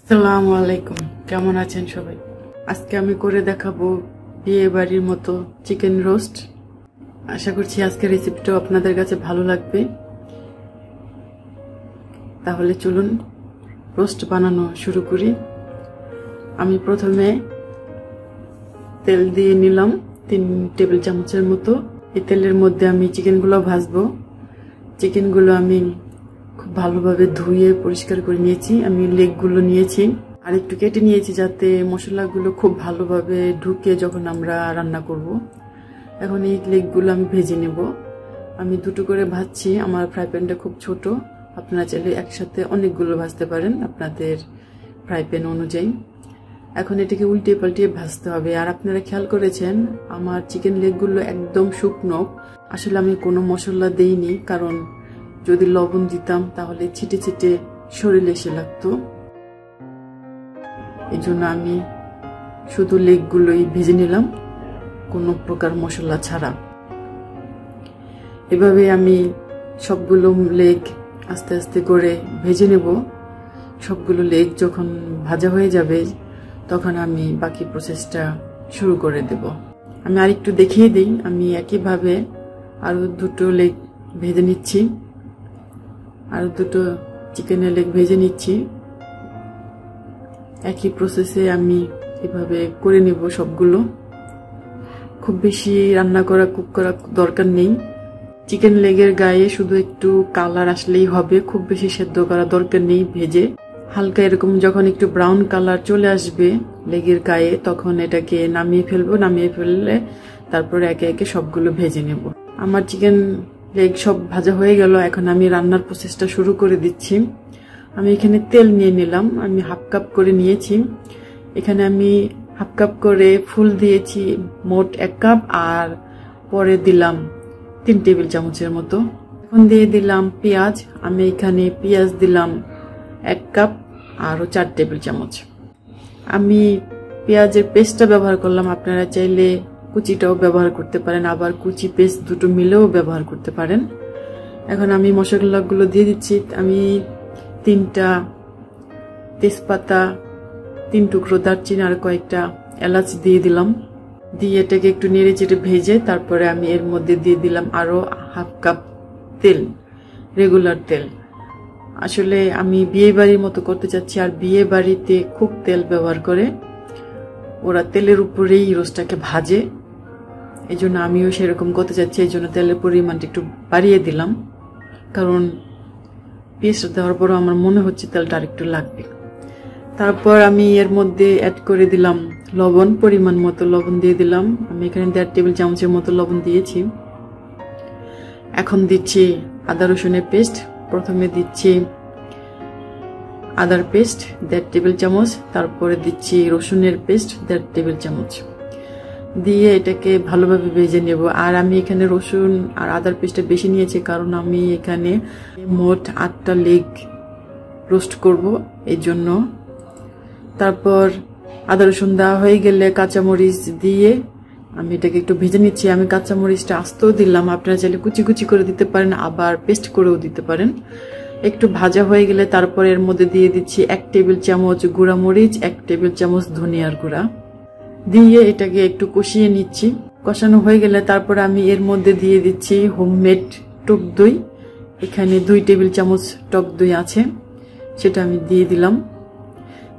আসসালামু আলাইকুম, কেমন আছেন সবাই? আজকে আমি করে দেখাবো বিয়ে বাড়ির মতো চিকেন রোস্ট। আশা করছি আজকের রেসিপিটাও আপনাদের কাছে ভালো লাগবে। তাহলে চলুন রোস্ট বানানো শুরু করি। আমি প্রথমে তেল দিয়ে নিলাম 3 টেবিল চামচের মতো। এই তেলের মধ্যে আমি চিকেনগুলো ভাজবো। চিকেনগুলো আমি খুব ভালোভাবে ধুয়ে পরিষ্কার করে নিয়েছি। আমি লেগগুলো নিয়েছি আর একটু কেটে নিয়েছি যাতে মশলাগুলো খুব ভালোভাবে ঢুকে যখন আমরা রান্না করব। এখন এই লেগগুলো আমি ভেজে নেব। আমি দুটো করে ভাজছি। আমার ফ্রাই প্যানটা খুব ছোট, আপনারা চাইলে একসাথে অনেকগুলো ভাজতে পারেন আপনাদের ফ্রাই প্যান অনুযায়ী। এখন এটাকে উল্টে পাল্টে ভাজতে হবে। আর আপনারা খেয়াল করেছেন আমার চিকেন লেগগুলো একদম শুকনো। আসলে আমি কোনো মশলা দেইনি, কারণ যদি লবণ দিতাম তাহলে ছিটে ছিটে শরীরে এসে লাগতো। এই জন্য আমি শুধু লেগগুলোই ভেজে নিলাম, কোনো প্রকার মশলা ছাড়া। এভাবে আমি সবগুলো লেগ আস্তে আস্তে করে ভেজে নেব। সবগুলো লেগ যখন ভাজা হয়ে যাবে তখন আমি বাকি প্রসেসটা শুরু করে দেব। আমি আরেকটু দেখিয়ে দিই। আমি একইভাবে আরো দুটো লেগ ভেজে নিচ্ছি, আরো দুটো চিকেনের লেগ ভেজে নিচ্ছি। একই প্রসেসে আমি এভাবে করে নেব সবগুলো। খুব বেশি রান্না করা কুক করা দরকার নেই। চিকেন লেগের গায়ে শুধু একটু কালার আসলেই হবে, খুব বেশি সেদ্ধ করা দরকার নেই। ভেজে হালকা এরকম যখন একটু ব্রাউন কালার চলে আসবে লেগের গায়ে তখন এটাকে নামিয়ে ফেলবো। নামিয়ে ফেললে তারপর একে একে সবগুলো ভেজে নেব। আমার চিকেন লেগ সব ভাজা হয়ে গেল। এখন আমি রান্নার প্রসেসটা শুরু করে দিচ্ছি। আমি এখানে তেল নিয়ে নিলাম। আমি হাফ কাপ করে নিয়েছি। এখানে আমি হাফ কাপ করে ফুল দিয়েছি, মোট 1 কাপ। আর পরে দিলাম 3 টেবিল চামচের মতো। এখন দিয়ে দিলাম পেঁয়াজ। আমি এখানে পেঁয়াজ দিলাম 1 কাপ আরো 4 টেবিল চামচ। আমি পেঁয়াজের পেস্টটা ব্যবহার করলাম। আপনারা চাইলে কুচিটাও ব্যবহার করতে পারেন, আবার কুচি পেস্ট দুটো মিলেও ব্যবহার করতে পারেন। এখন আমি মশলাগুলো দিয়ে দিচ্ছি। আমি 3টা তেজপাতা, 3 টুকরো দারচিনি আর কয়েকটা এলাচ দিয়ে দিলাম। দিয়ে এটাকে একটু নেড়ে চেড়ে ভেজে তারপরে আমি এর মধ্যে দিয়ে দিলাম আরো হাফ কাপ তেল, রেগুলার তেল। আসলে আমি বিয়ে বাড়ির মতো করতে চাচ্ছি, আর বিয়ে বাড়িতে খুব তেল ব্যবহার করে, ওরা তেলের উপরেই রোস্টটাকে ভাজে। এই জন্য আমিও সেরকম করতে চাচ্ছি। এই জন্য তেলের পরিমাণটা একটু বাড়িয়ে দিলাম, কারণ পেস্ট দেওয়ার পরও আমার মনে হচ্ছে তেলটা আর একটু লাগবে। তারপর আমি এর মধ্যে অ্যাড করে দিলাম লবণ, পরিমাণ মতো লবণ দিয়ে দিলাম। আমি এখানে 1.5 টেবিল চামচের মতো লবণ দিয়েছি। এখন দিচ্ছি আদা রসুনের পেস্ট। প্রথমে দিচ্ছি আদার পেস্ট 1.5 টেবিল চামচ, তারপরে দিচ্ছি রসুনের পেস্ট 1.5 টেবিল চামচ দিয়ে এটাকে ভালোভাবে ভেজে নেব। আর আমি এখানে রসুন আর আদার পেস্টটা বেশি নিয়েছি, কারণ আমি এখানে মোট 8টা লেগ রোস্ট করব, এই জন্য। তারপর আদা রসুন দেওয়া হয়ে গেলে কাঁচামরিচ দিয়ে আমি এটাকে একটু ভেজে নিচ্ছি। আমি কাঁচামরিচটা আস্তেও দিলাম, আপনারা চাইলে কুচি কুচি করে দিতে পারেন, আবার পেস্ট করেও দিতে পারেন। একটু ভাজা হয়ে গেলে তারপর এর মধ্যে দিয়ে দিচ্ছি 1 টেবিল চামচ গুঁড়া মরিচ, 1 টেবিল চামচ ধনিয়ার গুঁড়া দিয়ে এটাকে একটু কষিয়ে নিচ্ছি। কষানো হয়ে গেলে তারপর আমি এর মধ্যে দিয়ে দিচ্ছি হোমমেড টক দই। এখানে 2 টেবিল চামচ টক দই আছে, সেটা আমি দিয়ে দিলাম।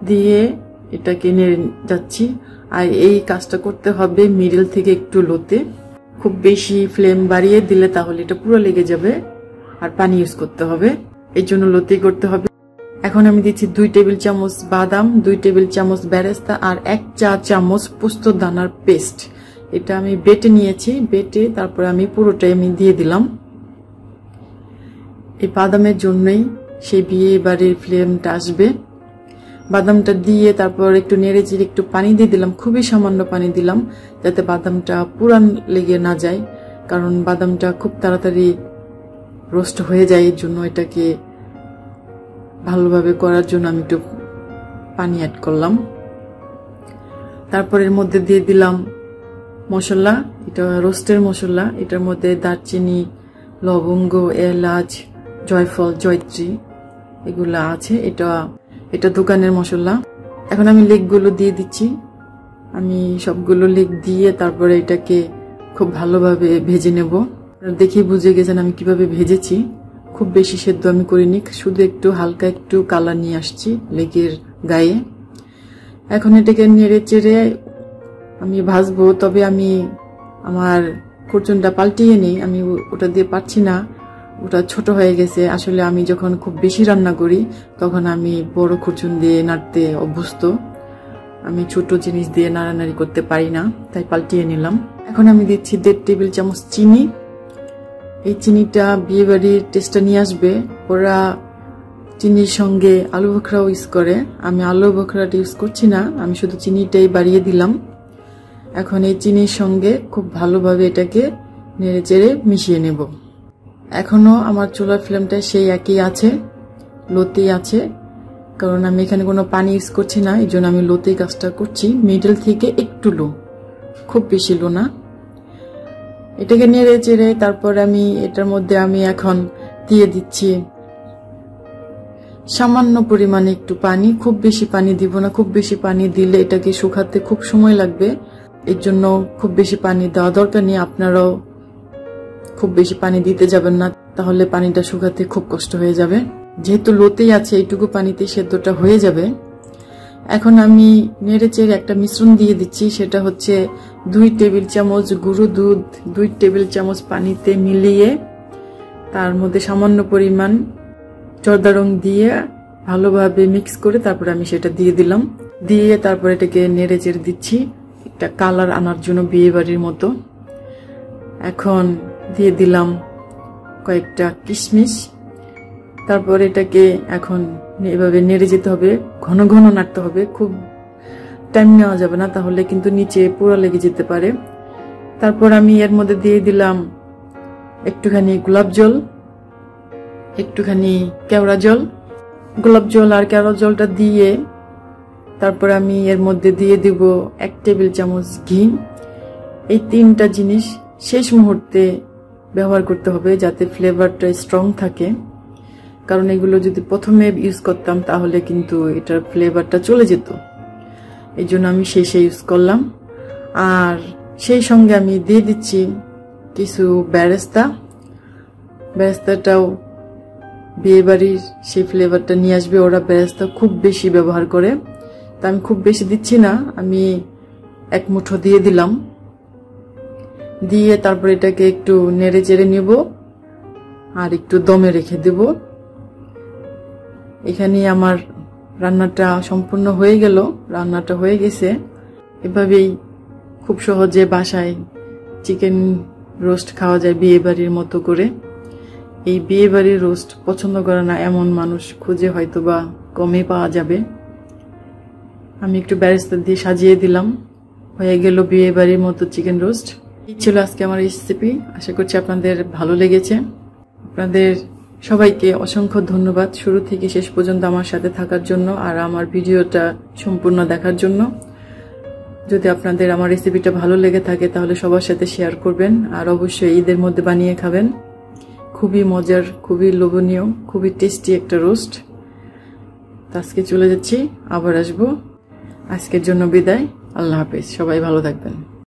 দিয়ে এটাকে নেড়ে যাচ্ছি। আর এই কাজটা করতে হবে মিডল থেকে একটু লোতে। খুব বেশি ফ্লেম বাড়িয়ে দিলে তাহলে এটা পুরো লেগে যাবে, আর পানি ইউজ করতে হবে, এই জন্য লোতেই করতে হবে। এখন আমি দিচ্ছি 2 টেবিল চামচ বাদাম, 2 টেবিল চামচ বেরেস্তা আর 1 চা চামচ পোস্ত দানার পেস্ট। এটা আমি বেটে নিয়েছি। বেটে তারপরে আমি পুরোটাই আমি দিয়ে দিলাম। এই বাদামের জন্যই সেই বিয়ে বাড়ির ফ্লেমটা আসবে। বাদামটা দিয়ে তারপর একটু নেড়ে চেড়ে একটু পানি দিয়ে দিলাম, খুবই সামান্য পানি দিলাম, যাতে বাদামটা পুরান লেগে না যায়, কারণ বাদামটা খুব তাড়াতাড়ি রোস্ট হয়ে যায়। এর জন্য এটাকে ভালোভাবে করার জন্য আমি একটু পানি অ্যাড করলাম। তারপর এর মধ্যে দিয়ে দিলাম মশলা। এটা রোস্টের মশলা। এটার মধ্যে দারচিনি, লবঙ্গ, এলাচ, জয়ফল, জয়ত্রী এগুলা আছে। এটা দোকানের মশলা। এখন আমি লেগগুলো দিয়ে দিচ্ছি। আমি সবগুলো লেগ দিয়ে তারপরে এটাকে খুব ভালোভাবে ভেজে নেব। দেখে বুঝে গেছেন আমি কিভাবে ভেজেছি। খুব বেশি সেদ্ধ আমি করিনি, শুধু একটু হালকা একটু কালার নিয়ে আসছি লেগের গায়ে। এখন এটাকে নেড়ে চেড়ে আমি ভাজবো। তবে আমি আমার খুরচুনটা পাল্টিয়ে নিই, আমি ওটা দিয়ে পারছি না, ওটা ছোট হয়ে গেছে। আসলে আমি যখন খুব বেশি রান্না করি তখন আমি বড় খুরচুন দিয়ে নাড়তে অভ্যস্ত, আমি ছোট জিনিস দিয়ে নাড়ানাড়ি করতে পারি না, তাই পাল্টিয়ে নিলাম। এখন আমি দিচ্ছি 1.5 টেবিল চামচ চিনি। এই চিনিটা বিয়ে বাড়ির টেস্টটা নিয়ে আসবে। ওরা চিনির সঙ্গে আলু বোখরাও ইউজ করে, আমি আলু বোখরাটা ইউজ করছি না, আমি শুধু চিনিটাই বাড়িয়ে দিলাম। এখন এই চিনির সঙ্গে খুব ভালোভাবে এটাকে নেড়ে চেড়ে মিশিয়ে নেব। এখনো আমার চুলার ফ্লেমটা সেই একই আছে, লোতেই আছে, কারণ আমি এখানে কোনো পানি ইউজ করছি না, এই জন্য আমি লোতেই কাজটা করছি। মিডল থেকে একটু লো, খুব বেশি লো না। এটাকে নেড়ে চেড়ে তারপর আমি এটার মধ্যে আমি এখন দিয়ে দিচ্ছি সামান্য পরিমাণে একটু পানি। খুব বেশি পানি দিব না, খুব বেশি পানি দিলে এটাকে শুকাতে খুব সময় লাগবে, এর জন্য খুব বেশি পানি দেওয়া দরকার নেই। আপনারাও খুব বেশি পানি দিতে যাবেন না, তাহলে পানিটা শুকাতে খুব কষ্ট হয়ে যাবে। যেহেতু লোতেই আছে, এইটুকু পানিতে সেদ্ধটা হয়ে যাবে। এখন আমি নেড়ে চেড়ে একটা মিশ্রণ দিয়ে দিচ্ছি, সেটা হচ্ছে 2 টেবিল চামচ গুঁড়ো দুধ 2 টেবিল চামচ পানিতে মিলিয়ে তার মধ্যে সামান্য পরিমাণ জর্দা রং দিয়ে ভালোভাবে মিক্স করে তারপরে আমি সেটা দিয়ে দিলাম। দিয়ে তারপর এটাকে নেড়ে চেড়ে দিচ্ছি একটা কালার আনার জন্য বিয়ে বাড়ির মতো। এখন দিয়ে দিলাম কয়েকটা কিশমিশ। তারপর এটাকে এখন এভাবে নেড়ে যেতে হবে, ঘন ঘন নাড়তে হবে, খুব টাইম নেওয়া যাবে না, তাহলে কিন্তু নিচে পোড়া লেগে যেতে পারে। তারপর আমি এর মধ্যে দিয়ে দিলাম একটুখানি গোলাপ জল, একটুখানি কেওড়া জল। গোলাপ জল আর কেওড়া জলটা দিয়ে তারপর আমি এর মধ্যে দিয়ে দিব 1 টেবিল চামচ ঘি। এই 3টা জিনিস শেষ মুহূর্তে ব্যবহার করতে হবে যাতে ফ্লেভারটা স্ট্রং থাকে, কারণ এগুলো যদি প্রথমে ইউজ করতাম তাহলে কিন্তু এটার ফ্লেভারটা চলে যেত, এই জন্য আমি শেষে ইউজ করলাম। আর সেই সঙ্গে আমি দিয়ে দিচ্ছি কিছু বেরেস্তা। বেরেস্তাটাও বিয়ে বাড়ির সেই ফ্লেভারটা নিয়ে আসবে, ওরা বেরেস্তা খুব বেশি ব্যবহার করে, তা আমি খুব বেশি দিচ্ছি না, আমি 1 মুঠো দিয়ে দিলাম। দিয়ে তারপর এটাকে একটু নেড়ে চেড়ে নেব আর একটু দমে রেখে দেব। এখানে আমার রান্নাটা সম্পূর্ণ হয়ে গেল, রান্নাটা হয়ে গেছে। এভাবেই খুব সহজে বাসায় চিকেন রোস্ট খাওয়া যায় বিয়ে বাড়ির মতো করে। এই বিয়ে বাড়ির রোস্ট পছন্দ করে না এমন মানুষ খুঁজে হয়তো বা কমই পাওয়া যাবে। আমি একটু বেরেস্তা দিয়ে সাজিয়ে দিলাম, হয়ে গেল বিয়ে বাড়ির মতো চিকেন রোস্ট। এই ছিল আজকে আমার রেসিপি, আশা করছি আপনাদের ভালো লেগেছে। আপনাদের সবাইকে অসংখ্য ধন্যবাদ শুরু থেকে শেষ পর্যন্ত আমার সাথে থাকার জন্য আর আমার ভিডিওটা সম্পূর্ণ দেখার জন্য। যদি আপনাদের আমার রেসিপিটা ভালো লেগে থাকে তাহলে সবার সাথে শেয়ার করবেন, আর অবশ্যই ঈদের মধ্যে বানিয়ে খাবেন। খুবই মজার, খুবই লোভনীয়, খুবই টেস্টি একটা রোস্ট। আজকে চলে যাচ্ছি, আবার আসবো। আজকের জন্য বিদায়, আল্লাহ হাফেজ, সবাই ভালো থাকবেন।